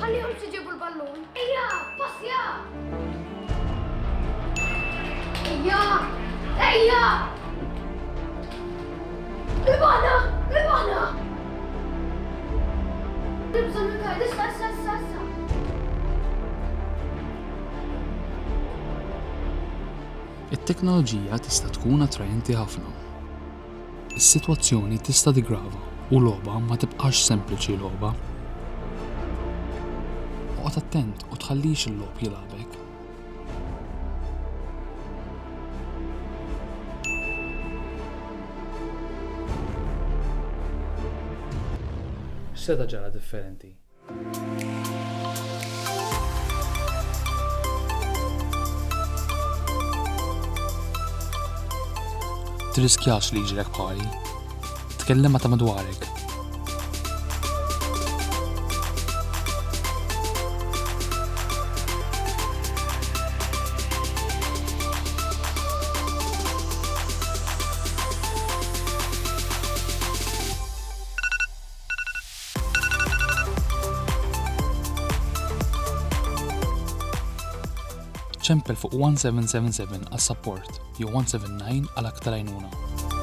خليهم يجيبوا البالون. بص اياه لبانا نبزن قاعد اسا it-teknoloġija tista' tkun attrajenti ħafna. Is-sitwazzjoni tista' tigrava u logħba ma tibqax sempliċi logħba. Oqgħod attent u tħallix il-logħob jilagħbek. X'seta ġara differenti? Tiriskjax li jiġrek bħali. Tkellem ma' ta' madwarek. ċempel fuq 1777 għas-support jew 179 għal aktar għajnuna.